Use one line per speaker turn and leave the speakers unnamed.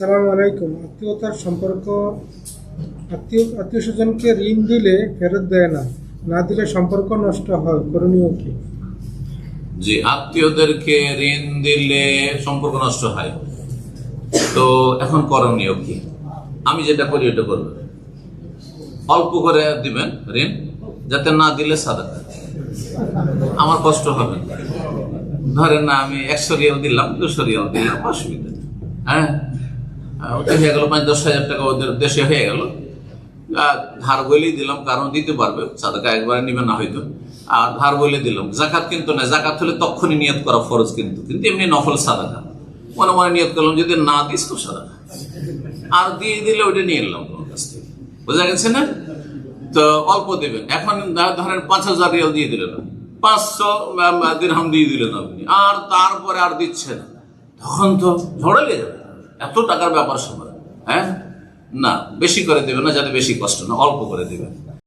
সালাম আলাইকুম। আত্মীয়তার সম্পর্ক, আত্মীয় স্বজনকে ঋণ দিলে ফেরত দেয় না, না দিলে সম্পর্ক নষ্ট হয়, করণীয় কি?
যে আত্মীয়দেরকে ঋণ দিলে সম্পর্ক নষ্ট হয়, তো এখন করণীয় কি? আমি যেটা করি ওটা করবেন, অল্প করে দিবেন ঋণ, যাতে না দিলে সাদাকা, আমার কষ্ট হবে না। ধরেন না, আমি 100 রিয়াল দিলাম, 200 রিয়াল দিলাম, অসুবিধা নেই। হ্যাঁ, ওটা হয়ে গেল 5-10 হাজার টাকা, ওদের দেশে হয়ে গেল। ধার বলেই দিলাম, কারণ দিতে পারবে, সাদাকা একবারে নিবে না হয়তো। আর ধার বলে দিলাম। জাকাত কিন্তু না, জাকাত হলে তখনই নিয়ত করা ফরজ, কিন্তু এমনি নফল সাদাকা মনে মনে নিয়ত করলাম, যদি না দিস তো সাদাকা, আর দিয়ে দিলে ওইটা নিয়ে এলাম তোমার কাছ থেকে। বোঝা গেছে না? তো অল্প দেবেন। এখন ধরেন 5,000 রিয়াল দিয়ে দিলেন, 500 দিরহাম দিয়ে দিলেন আপনি, আর তারপরে আর দিচ্ছে না, তখন তো ঝড়ে লেগে যাবে। এত টাকার ব্যাপার সময়, হ্যাঁ, না বেশি করে দেবেন না, যাতে বেশি কষ্ট না, অল্প করে দেবেন।